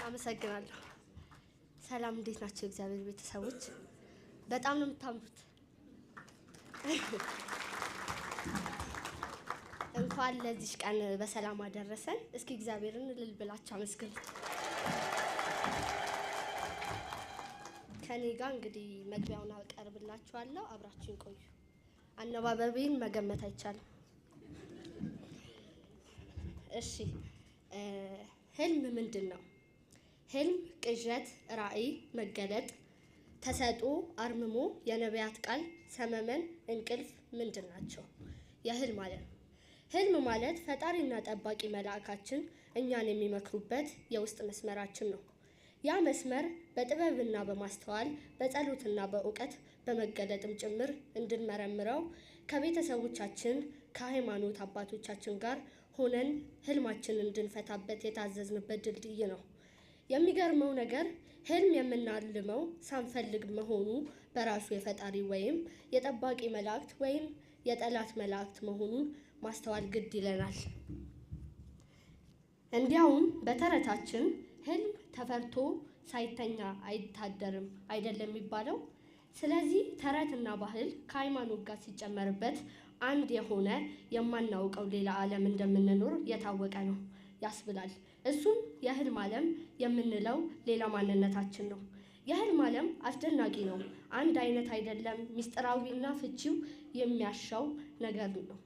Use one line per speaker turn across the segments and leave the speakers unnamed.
አመሰግናለሁ። ሰላም እንዴት ናቸው እግዚአብሔር ቤተሰቦች? በጣም ነው የምታምሩት። እንኳን ለዚህ ቀን በሰላም አደረሰን። እስኪ እግዚአብሔርን እልል ብላችሁ አመስግኑ። ከኔ ጋር እንግዲህ መግቢያውን አቀርብላችኋለሁ። አብራችሁን ቆዩ። አነባበቤን መገመት አይቻልም። እሺ፣ ህልም ምንድን ነው? ህልም ቅዠት፣ ራዕይ፣ መገለጥ፣ ተሰጥኦ፣ አርምሞ፣ የነቢያት ቃል፣ ሰመመን፣ እንቅልፍ ምንድን ናቸው? የህልም ዓለም። ህልም ማለት ፈጣሪና ጠባቂ መልአካችን እኛን የሚመክሩበት የውስጥ መስመራችን ነው። ያ መስመር በጥበብና በማስተዋል በጸሎትና በእውቀት በመገለጥም ጭምር እንድንመረምረው ከቤተሰቦቻችን ከሃይማኖት አባቶቻችን ጋር ሆነን ህልማችንን እንድንፈታበት የታዘዝንበት ድልድይ ነው። የሚገርመው ነገር ህልም የምናልመው ሳንፈልግ መሆኑ በራሱ የፈጣሪ ወይም የጠባቂ መላእክት ወይም የጠላት መላእክት መሆኑን ማስተዋል ግድ ይለናል። እንዲያውም በተረታችን ህልም ተፈርቶ ሳይተኛ አይታደርም አይደለም የሚባለው። ስለዚህ ተረትና ባህል ከሃይማኖት ጋር ሲጨመርበት አንድ የሆነ የማናውቀው ሌላ ዓለም እንደምንኖር የታወቀ ነው ያስብላል። እሱም የህልም ዓለም የምንለው ሌላ ማንነታችን ነው። የህልም ዓለም አስደናቂ ነው። አንድ አይነት አይደለም፣ ሚስጥራዊና ፍቺው የሚያሻው ነገር ነው።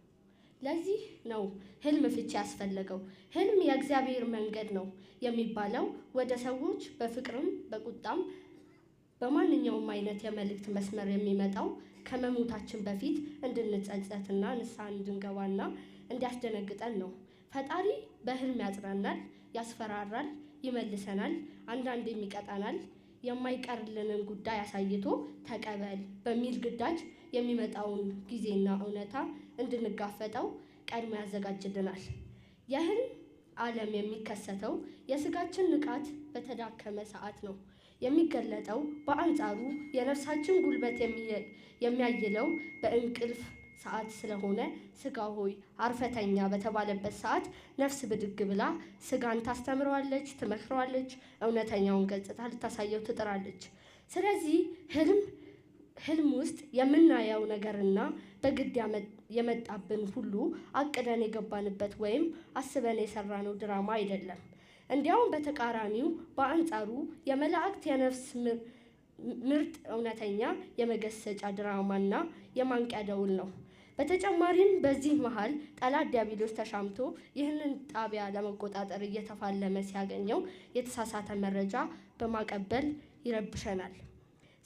ለዚህ ነው ህልም ፍቺ ያስፈለገው። ህልም የእግዚአብሔር መንገድ ነው የሚባለው ወደ ሰዎች በፍቅርም በቁጣም በማንኛውም አይነት የመልእክት መስመር የሚመጣው ከመሞታችን በፊት እንድንጸጸትና ንስሐ እንድንገባና እንዲያስደነግጠን ነው። ፈጣሪ በህልም ያጽናናል፣ ያስፈራራል፣ ይመልሰናል፣ አንዳንዴም ይቀጣናል። የማይቀርልንን ጉዳይ አሳይቶ ተቀበል በሚል ግዳጅ የሚመጣውን ጊዜና እውነታ እንድንጋፈጠው ቀድሞ ያዘጋጅልናል። የህልም ዓለም የሚከሰተው የስጋችን ንቃት በተዳከመ ሰዓት ነው የሚገለጠው። በአንጻሩ የነፍሳችን ጉልበት የሚያይለው በእንቅልፍ ሰዓት ስለሆነ ስጋ ሆይ አርፈተኛ በተባለበት ሰዓት ነፍስ ብድግ ብላ ስጋን ታስተምረዋለች፣ ትመክረዋለች፣ እውነተኛውን ገጽታ ልታሳየው ትጥራለች። ስለዚህ ህልም ውስጥ የምናየው ነገርና በግድ የመጣብን ሁሉ አቅደን የገባንበት ወይም አስበን የሰራነው ድራማ አይደለም። እንዲያውም በተቃራኒው በአንጻሩ የመላእክት የነፍስ ምርጥ እውነተኛ የመገሰጫ ድራማና የማንቂያ ደውል ነው። በተጨማሪም በዚህ መሃል ጠላት ዲያብሎስ ተሻምቶ ይህንን ጣቢያ ለመቆጣጠር እየተፋለመ ሲያገኘው የተሳሳተ መረጃ በማቀበል ይረብሸናል።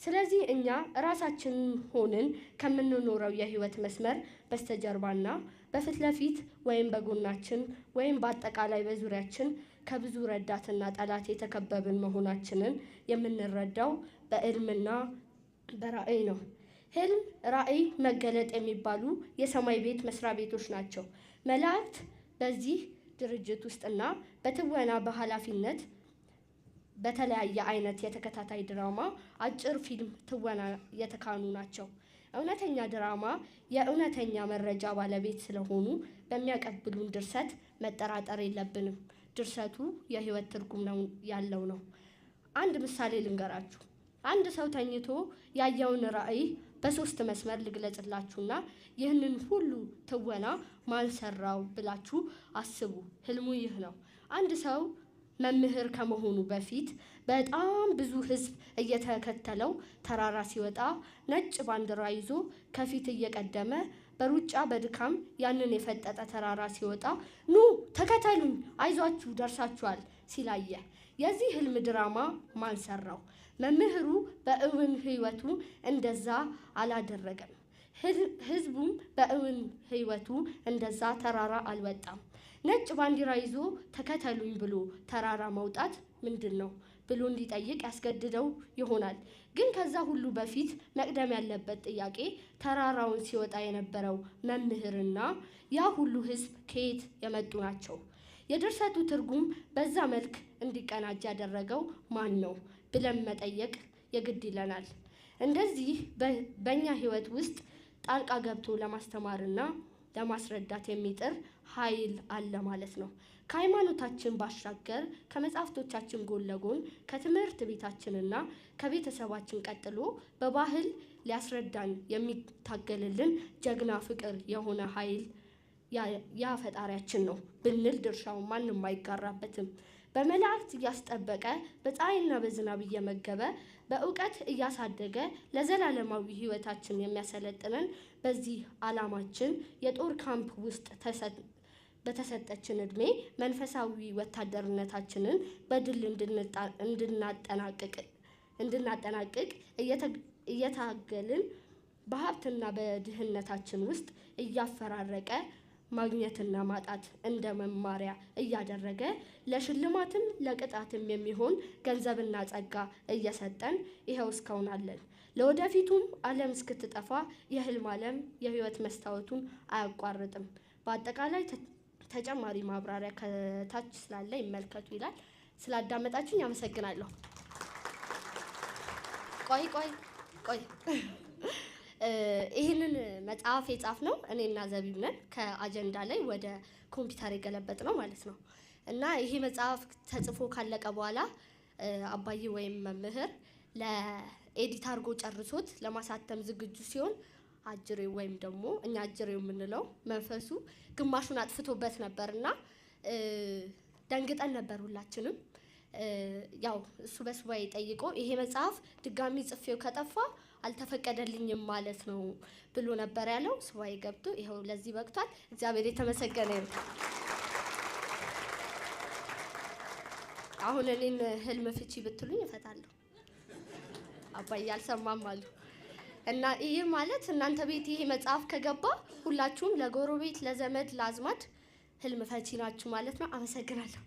ስለዚህ እኛ ራሳችንን ሆንን ከምንኖረው የህይወት መስመር በስተጀርባና በፊት ለፊት ወይም በጎናችን ወይም በአጠቃላይ በዙሪያችን ከብዙ ረዳትና ጠላት የተከበብን መሆናችንን የምንረዳው በህልምና በራዕይ ነው። ህልም፣ ራዕይ፣ መገለጥ የሚባሉ የሰማይ ቤት መስሪያ ቤቶች ናቸው። መላእክት በዚህ ድርጅት ውስጥና በትወና በኃላፊነት በተለያየ አይነት የተከታታይ ድራማ፣ አጭር ፊልም ትወና የተካኑ ናቸው። እውነተኛ ድራማ የእውነተኛ መረጃ ባለቤት ስለሆኑ በሚያቀብሉን ድርሰት መጠራጠር የለብንም። ድርሰቱ የህይወት ትርጉም ያለው ነው። አንድ ምሳሌ ልንገራችሁ። አንድ ሰው ተኝቶ ያየውን ራዕይ በሶስት መስመር ልግለጽላችሁና ይህንን ሁሉ ትወና ማን ሰራው ብላችሁ አስቡ። ህልሙ ይህ ነው። አንድ ሰው መምህር ከመሆኑ በፊት በጣም ብዙ ህዝብ እየተከተለው ተራራ ሲወጣ ነጭ ባንዲራ ይዞ ከፊት እየቀደመ በሩጫ በድካም ያንን የፈጠጠ ተራራ ሲወጣ ኑ ተከተሉኝ፣ አይዟችሁ ደርሳችኋል ሲላየ። የዚህ ህልም ድራማ ማን ሰራው? መምህሩ በእውን ህይወቱ እንደዛ አላደረገም። ህዝቡም በእውን ህይወቱ እንደዛ ተራራ አልወጣም። ነጭ ባንዲራ ይዞ ተከተሉኝ ብሎ ተራራ መውጣት ምንድን ነው ብሎ እንዲጠይቅ ያስገድደው ይሆናል። ግን ከዛ ሁሉ በፊት መቅደም ያለበት ጥያቄ ተራራውን ሲወጣ የነበረው መምህርና ያ ሁሉ ህዝብ ከየት የመጡ ናቸው? የድርሰቱ ትርጉም በዛ መልክ እንዲቀናጅ ያደረገው ማን ነው ብለን መጠየቅ የግድ ይለናል። እንደዚህ በእኛ ህይወት ውስጥ ጣልቃ ገብቶ ለማስተማርና ለማስረዳት የሚጥር ኃይል አለ ማለት ነው። ከሃይማኖታችን ባሻገር ከመጽሐፍቶቻችን ጎን ለጎን ከትምህርት ቤታችንና ከቤተሰባችን ቀጥሎ በባህል ሊያስረዳን የሚታገልልን ጀግና ፍቅር የሆነ ኃይል ያ ፈጣሪያችን ነው ብንል ድርሻውን ማንም አይጋራበትም። በመላእክት እያስጠበቀ በፀሐይና በዝናብ እየመገበ በእውቀት እያሳደገ ለዘላለማዊ ሕይወታችን የሚያሰለጥነን በዚህ ዓላማችን የጦር ካምፕ ውስጥ በተሰጠችን ዕድሜ መንፈሳዊ ወታደርነታችንን በድል እንድናጠናቅቅ እየታገልን በሀብትና በድህነታችን ውስጥ እያፈራረቀ ማግኘትና ማጣት እንደ መማሪያ እያደረገ ለሽልማትም ለቅጣትም የሚሆን ገንዘብና ጸጋ እየሰጠን ይኸው እስካሁን አለን። ለወደፊቱም ዓለም እስክትጠፋ የህልም ዓለም የህይወት መስታወቱን አያቋርጥም። በአጠቃላይ ተጨማሪ ማብራሪያ ከታች ስላለ ይመልከቱ ይላል። ስላዳመጣችሁኝ አመሰግናለሁ። ቆይ ይህንን መጽሐፍ የጻፍነው እኔና ዘቢብ ነን። ከአጀንዳ ላይ ወደ ኮምፒውተር የገለበጥ ነው ማለት ነው። እና ይሄ መጽሐፍ ተጽፎ ካለቀ በኋላ አባዬ ወይም መምህር ለኤዲት አድርጎ ጨርሶት ለማሳተም ዝግጁ ሲሆን አጅሬው ወይም ደግሞ እኛ አጅሬው የምንለው መንፈሱ ግማሹን አጥፍቶበት ነበርና ደንግጠን ነበር ሁላችንም። ያው እሱ በሱባኤ ጠይቆ ይሄ መጽሐፍ ድጋሚ ጽፌው ከጠፋ አልተፈቀደልኝም ማለት ነው ብሎ ነበር ያለው። ሱባኤ ገብቶ ይኸው ለዚህ በቅቷል። እግዚአብሔር የተመሰገነ ይሁን። አሁን እኔን ህልም ፍቺ ብትሉኝ እፈታለሁ። አባዬ አልሰማም አሉ እና ይሄ ማለት እናንተ ቤት ይሄ መጽሐፍ ከገባ ሁላችሁም ለጎረቤት፣ ለዘመድ፣ ለአዝማድ ህልም ፈቺ ናችሁ ማለት ነው። አመሰግናለሁ።